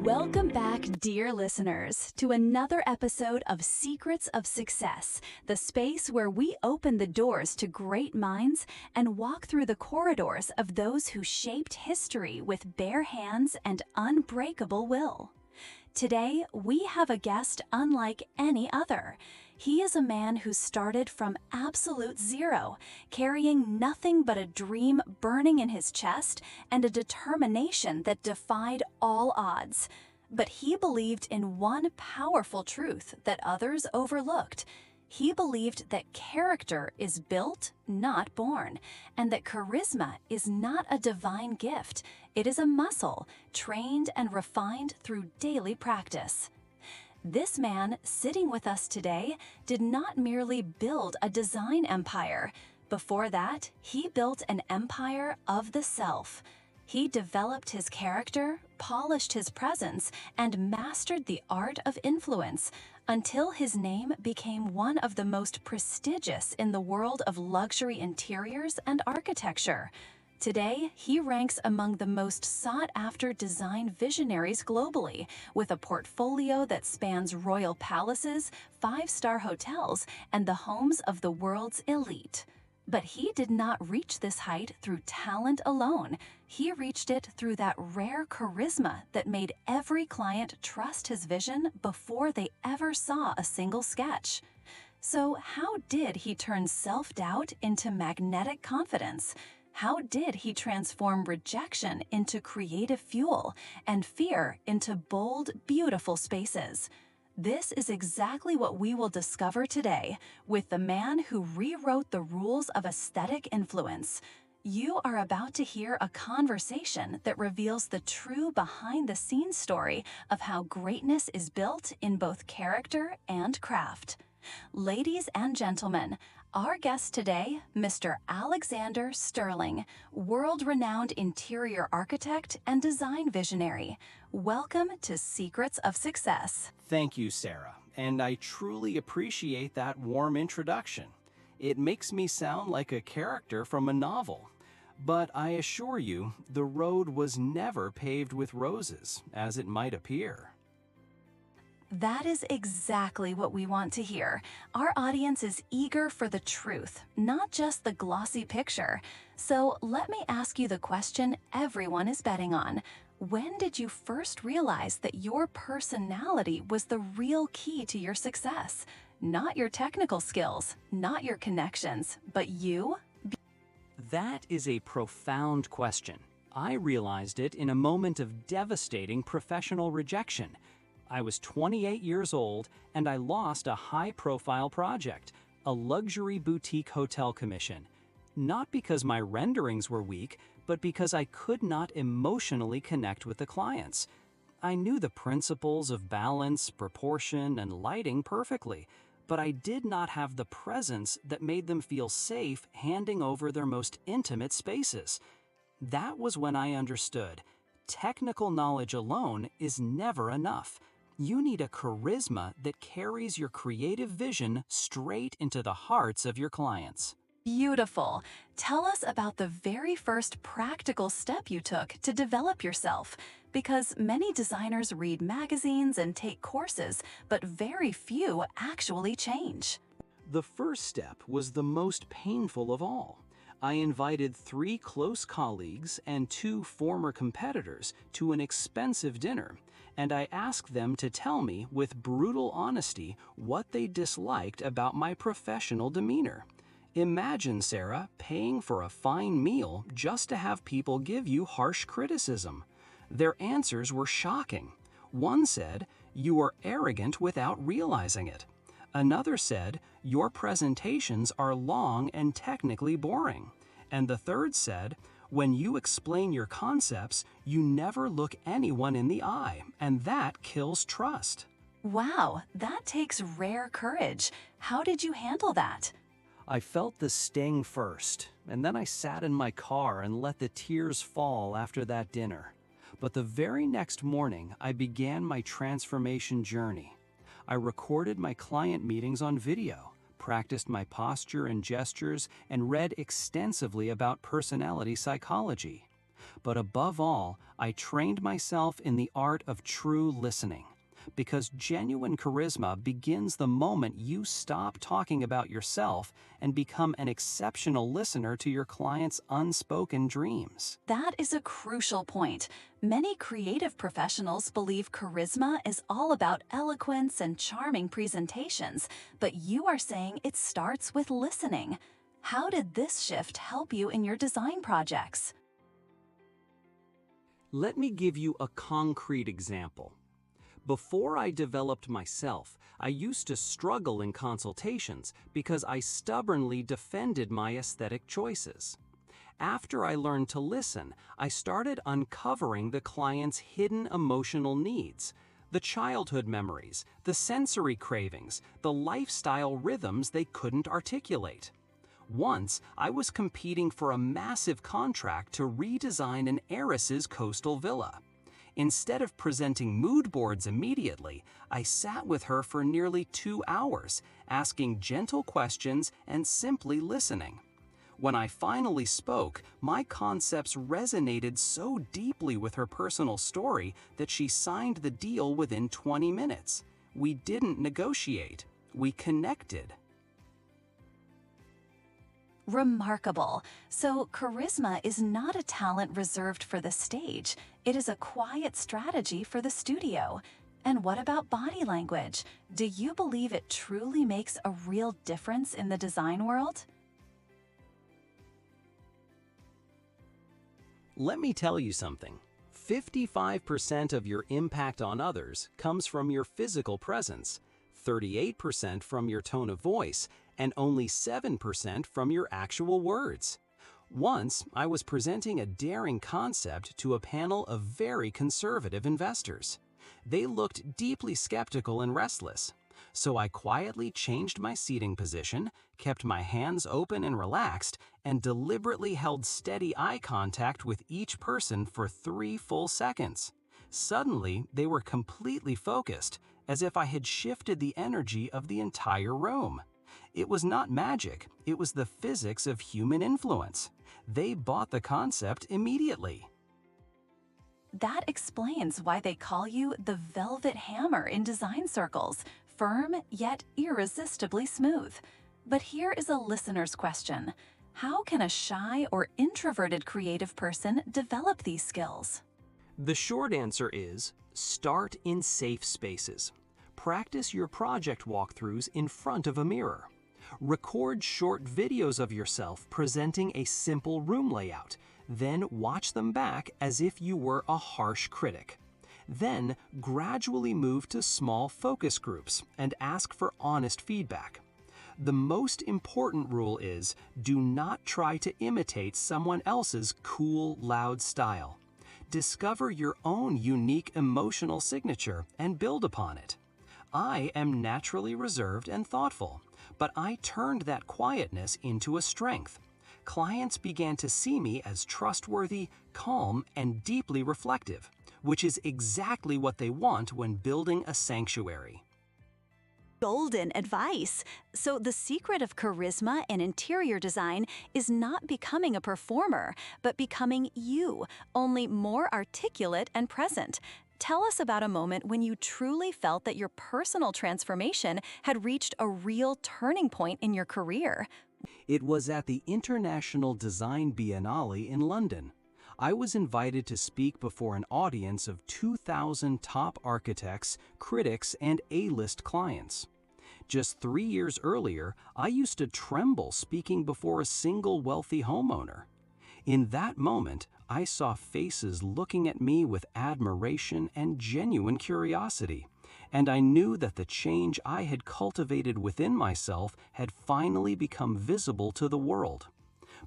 Welcome back, dear listeners, to another episode of Secrets of Success, the space where we open the doors to great minds and walk through the corridors of those who shaped history with bare hands and unbreakable will. Today, we have a guest unlike any other. He is a man who started from absolute zero, carrying nothing but a dream burning in his chest and a determination that defied all odds. But he believed in one powerful truth that others overlooked. He believed that character is built, not born, and that charisma is not a divine gift. It is a muscle, trained and refined through daily practice. This man sitting with us today did not merely build a design empire. Before that, he built an empire of the self. He developed his character, polished his presence, and mastered the art of influence until his name became one of the most prestigious in the world of luxury interiors and architecture. Today, he ranks among the most sought-after design visionaries globally, with a portfolio that spans royal palaces, five-star hotels, and the homes of the world's elite. But he did not reach this height through talent alone. He reached it through that rare charisma that made every client trust his vision before they ever saw a single sketch. So how did he turn self-doubt into magnetic confidence? How did he transform rejection into creative fuel and fear into bold, beautiful spaces? This is exactly what we will discover today with the man who rewrote the rules of aesthetic influence. You are about to hear a conversation that reveals the true behind-the-scenes story of how greatness is built in both character and craft. Ladies and gentlemen, our guest today, Mr. Alexander Sterling, world-renowned interior architect and design visionary. Welcome to Secrets of Success. Thank you, Sarah, and I truly appreciate that warm introduction. It makes me sound like a character from a novel. But I assure you, the road was never paved with roses, as it might appear. That is exactly what we want to hear. Our audience is eager for the truth, not just the glossy picture. So let me ask you the question everyone is betting on. When did you first realize that your personality was the real key to your success? Not your technical skills, not your connections, but you? That is a profound question. I realized it in a moment of devastating professional rejection. I was 28 years old and I lost a high-profile project, a luxury boutique hotel commission. Not because my renderings were weak, but because I could not emotionally connect with the clients. I knew the principles of balance, proportion, and lighting perfectly, but I did not have the presence that made them feel safe handing over their most intimate spaces. That was when I understood. Technical knowledge alone is never enough. You need a charisma that carries your creative vision straight into the hearts of your clients. Beautiful. Tell us about the very first practical step you took to develop yourself, because many designers read magazines and take courses, but very few actually change. The first step was the most painful of all. I invited 3 close colleagues and 2 former competitors to an expensive dinner, and I asked them to tell me with brutal honesty what they disliked about my professional demeanor. Imagine, Sarah, paying for a fine meal just to have people give you harsh criticism. Their answers were shocking. One said, "You are arrogant without realizing it." Another said, "Your presentations are long and technically boring." And the third said, "When you explain your concepts, you never look anyone in the eye, and that kills trust." Wow, that takes rare courage. How did you handle that? I felt the sting first, and then I sat in my car and let the tears fall after that dinner. But the very next morning, I began my transformation journey. I recorded my client meetings on video, practiced my posture and gestures, and read extensively about personality psychology. But above all, I trained myself in the art of true listening. Because genuine charisma begins the moment you stop talking about yourself and become an exceptional listener to your clients' unspoken dreams. That is a crucial point. Many creative professionals believe charisma is all about eloquence and charming presentations, but you are saying it starts with listening. How did this shift help you in your design projects? Let me give you a concrete example. Before I developed myself, I used to struggle in consultations because I stubbornly defended my aesthetic choices. After I learned to listen, I started uncovering the client's hidden emotional needs, the childhood memories, the sensory cravings, the lifestyle rhythms they couldn't articulate. Once, I was competing for a massive contract to redesign an heiress's coastal villa. Instead of presenting mood boards immediately, I sat with her for nearly 2 hours, asking gentle questions and simply listening. When I finally spoke, my concepts resonated so deeply with her personal story that she signed the deal within 20 minutes. We didn't negotiate. We connected. Remarkable. So, charisma is not a talent reserved for the stage. It is a quiet strategy for the studio. And what about body language? Do you believe it truly makes a real difference in the design world? Let me tell you something. 55% of your impact on others comes from your physical presence, 38% from your tone of voice, and only 7% from your actual words. Once, I was presenting a daring concept to a panel of very conservative investors. They looked deeply skeptical and restless. So I quietly changed my seating position, kept my hands open and relaxed, and deliberately held steady eye contact with each person for 3 full seconds. Suddenly, they were completely focused, as if I had shifted the energy of the entire room. It was not magic, it was the physics of human influence. They bought the concept immediately. That explains why they call you the velvet hammer in design circles, firm yet irresistibly smooth. But here is a listener's question. How can a shy or introverted creative person develop these skills? The short answer is, start in safe spaces. Practice your project walkthroughs in front of a mirror. Record short videos of yourself presenting a simple room layout. Then watch them back as if you were a harsh critic. Then gradually move to small focus groups and ask for honest feedback. The most important rule is, do not try to imitate someone else's cool, loud style. Discover your own unique emotional signature and build upon it. I am naturally reserved and thoughtful, but I turned that quietness into a strength. Clients began to see me as trustworthy, calm, and deeply reflective, which is exactly what they want when building a sanctuary. Golden advice. So the secret of charisma and interior design is not becoming a performer, but becoming you, only more articulate and present. Tell us about a moment when you truly felt that your personal transformation had reached a real turning point in your career. It was at the International Design Biennale in London. I was invited to speak before an audience of 2,000 top architects, critics, and A-list clients. Just 3 years earlier, I used to tremble speaking before a single wealthy homeowner. In that moment, I saw faces looking at me with admiration and genuine curiosity, and I knew that the change I had cultivated within myself had finally become visible to the world.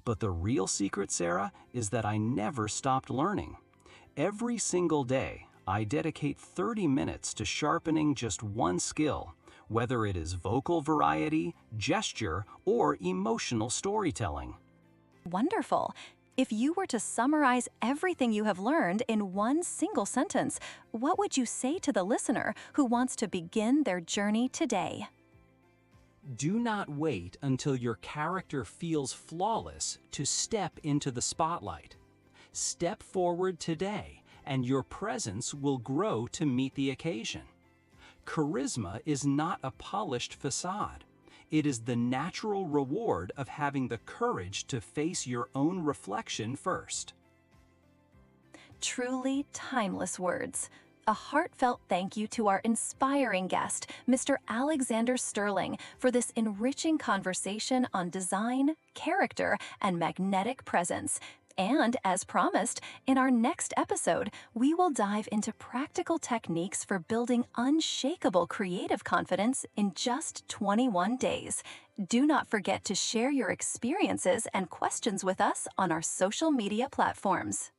But the real secret, Sarah, is that I never stopped learning. Every single day, I dedicate 30 minutes to sharpening just one skill, whether it is vocal variety, gesture, or emotional storytelling. Wonderful. If you were to summarize everything you have learned in one single sentence, what would you say to the listener who wants to begin their journey today? Do not wait until your character feels flawless to step into the spotlight. Step forward today, and your presence will grow to meet the occasion. Charisma is not a polished facade. It is the natural reward of having the courage to face your own reflection first. Truly timeless words. A heartfelt thank you to our inspiring guest, Mr. Alexander Sterling, for this enriching conversation on design, character, and magnetic presence. And as promised, in our next episode, we will dive into practical techniques for building unshakable creative confidence in just 21 days. Do not forget to share your experiences and questions with us on our social media platforms.